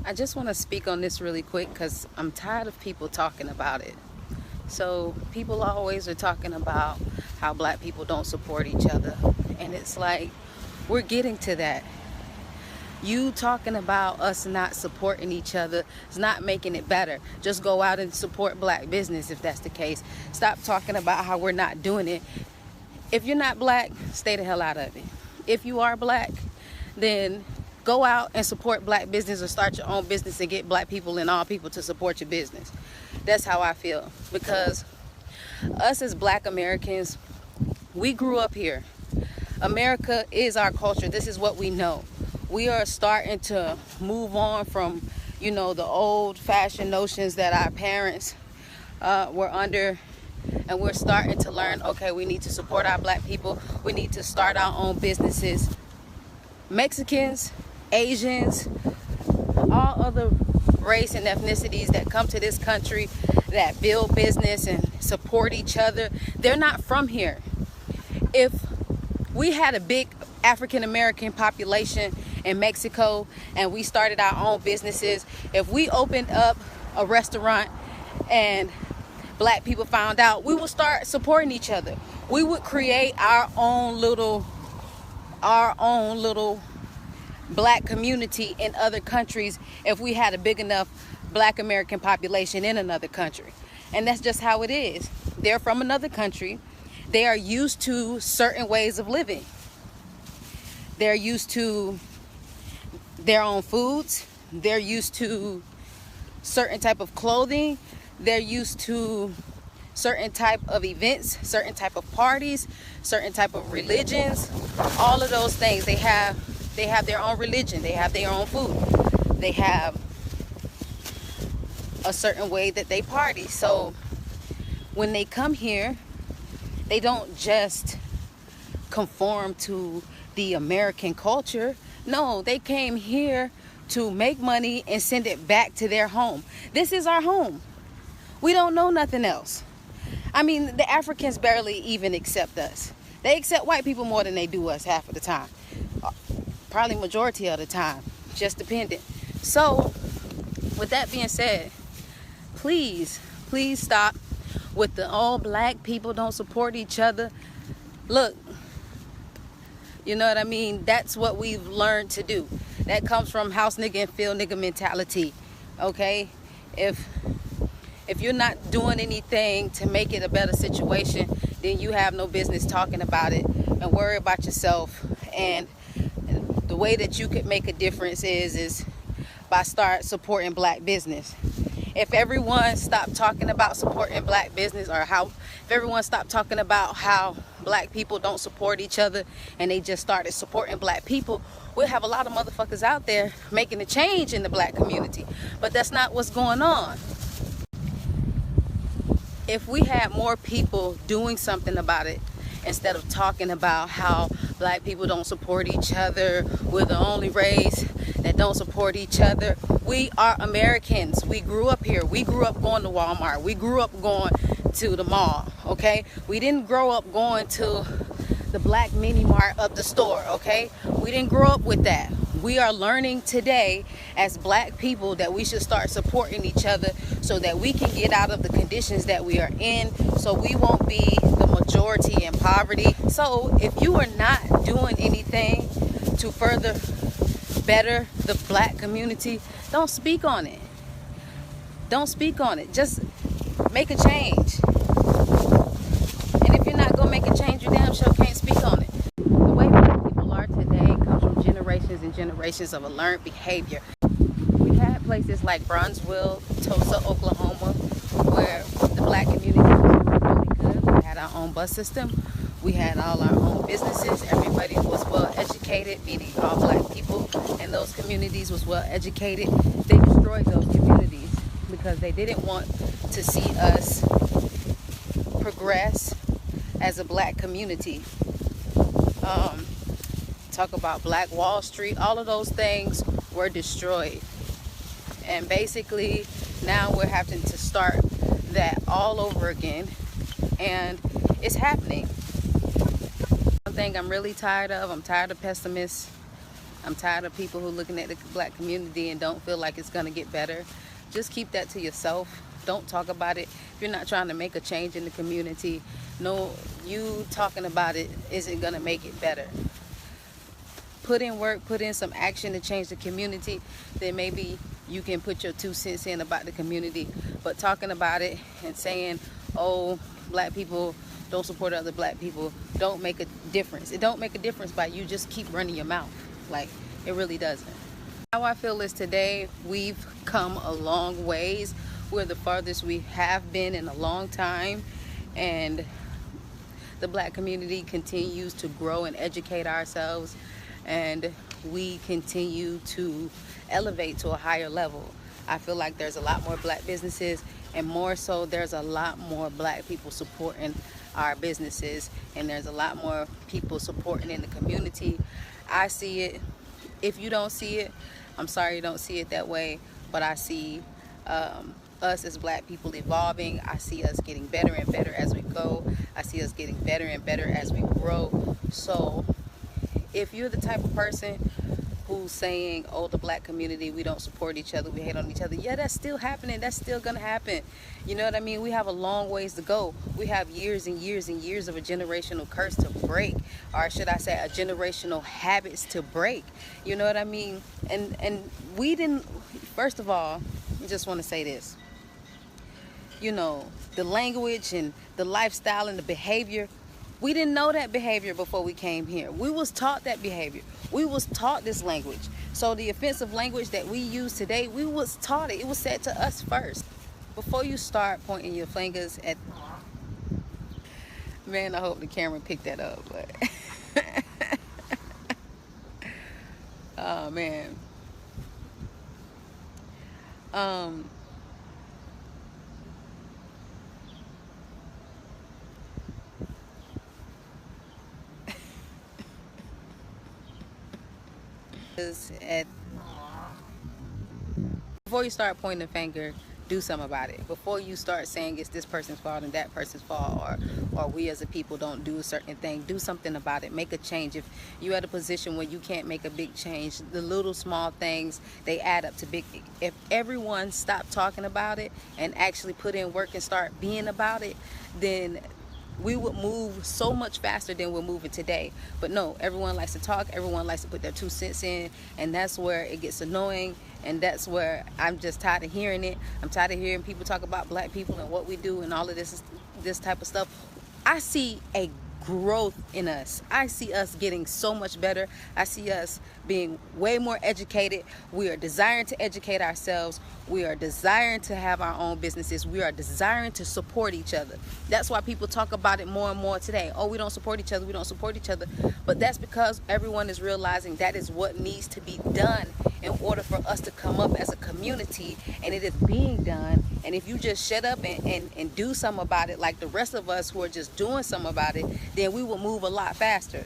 I just want to speak on this really quick because I'm tired of people talking about it. So people always are talking about how black people don't support each other. And it's like, we're getting to that. You talking about us not supporting each other is not making it better. Just go out and support black business if that's the case. Stop talking about how we're not doing it. If you're not black, stay the hell out of it. If you are black, then go out and support black business or start your own business and get black people and all people to support your business. That's how I feel. Because us as black Americans, we grew up here. America is our culture. This is what we know. We are starting to move on from, the old-fashioned notions that our parents were under. And we're starting to learn, okay, we need to support our black people. We need to start our own businesses. Mexicans, Asians, all other race and ethnicities that come to this country that build business and support each other, they're not from here. If we had a big African American population in Mexico and we started our own businesses, if we opened up a restaurant and black people found out, we would start supporting each other. We would create our own little black community in other countries if we had a big enough black American population in another country. And that's just how it is. They're from another country. They are used to certain ways of living. They're used to their own foods. They're used to certain type of clothing. They're used to certain type of events, certain type of parties, certain type of religions, all of those things. They have their own religion. They have their own food. They have a certain way that they party. So when they come here, they don't just conform to the American culture. No, they came here to make money and send it back to their home. This is our home. We don't know nothing else. I mean, the Africans barely even accept us. They accept white people more than they do us half of the time. Probably majority of the time, just dependent. So, with that being said, please stop with the all black people don't support each other. Look, you know what I mean? That's what we've learned to do. That comes from house nigga and field nigga mentality. Okay? If you're not doing anything to make it a better situation, then you have no business talking about it and worry about yourself. And the way that you could make a difference is by start supporting black business. If everyone stopped talking about supporting black business, or if everyone stopped talking about how black people don't support each other and they just started supporting black people, we'll have a lot of motherfuckers out there making a change in the black community. But that's not what's going on. If we had more people doing something about it, instead of talking about how black people don't support each other, we're the only race that don't support each other. We are Americans. We grew up here. We grew up going to Walmart. We grew up going to the mall, okay? We didn't grow up going to the black mini mart of the store, okay? We didn't grow up with that. We are learning today as black people that we should start supporting each other so that we can get out of the conditions that we are in, so we won't be the majority in poverty. So if you are not doing anything to further better the black community, don't speak on it. Don't speak on it. Just make a change. And if you're not going to make a change, you damn sure can't speak on it. The way black people are today comes from generations and generations of a learned behavior. We had places like Bronzeville, Tulsa, Oklahoma, where the black community was really good. We had our own bus system. We had all our own businesses. Everybody was well educated, meaning all black people in those communities was well educated. They destroyed those communities because they didn't want to see us progress as a black community. Talk about Black Wall Street, all of those things were destroyed. And basically now we're having to start that all over again, and it's happening. One thing I'm really tired of, I'm tired of pessimists. I'm tired of people who looking at the black community and don't feel like it's gonna get better. Just keep that to yourself. Don't talk about it. If you're not trying to make a change in the community, no, you talking about it isn't gonna make it better. Put in work, put in some action to change the community, then maybe you can put your 2 cents in about the community. But talking about it and saying, oh, black people don't support other black people, don't make a difference. It don't make a difference by you just keep running your mouth. Like, it really doesn't. How I feel is today we've come a long ways. We're the farthest we have been in a long time, and the black community continues to grow and educate ourselves, and we continue to elevate to a higher level. I feel like there's a lot more black businesses, and more so there's a lot more black people supporting our businesses, and there's a lot more people supporting in the community. I see it. If you don't see it, I'm sorry you don't see it that way, but I see us as black people evolving. I see us getting better and better as we go. I see us getting better and better as we grow. So if you're the type of person who's saying, oh, the black community, we don't support each other, we hate on each other, yeah, that's still happening. That's still gonna happen. You know what I mean? We have a long ways to go. We have years and years and years of a generational curse to break, or should I say a generational habits to break. You know what I mean? And we didn't, first of all, I just want to say this. You know, the language and the lifestyle and the behavior, we didn't know that behavior before we came here. We was taught that behavior. We was taught this language. So the offensive language that we use today, we was taught it. It was said to us first. Before you start pointing your fingers at... Man, I hope the camera picked that up, but... Oh, man. Before you start pointing the finger, do something about it. Before you start saying it's this person's fault and that person's fault, or we as a people don't do a certain thing, do something about it. Make a change. If you're at a position where you can't make a big change, the little small things, they add up to big. If everyone stopped talking about it and actually put in work and start being about it, then we would move so much faster than we're moving today. But no, everyone likes to talk, everyone likes to put their 2 cents in, and that's where it gets annoying, and that's where I'm just tired of hearing it. I'm tired of hearing people talk about black people and what we do and all of this type of stuff. I see a growth in us. I see us getting so much better. I see us being way more educated. We are desiring to educate ourselves. We are desiring to have our own businesses. We are desiring to support each other. That's why people talk about it more and more today. Oh, we don't support each other. We don't support each other. But that's because everyone is realizing that is what needs to be done in order for us to come up as a community, and it is being done. And if you just shut up and do something about it like the rest of us who are just doing something about it, then we will move a lot faster.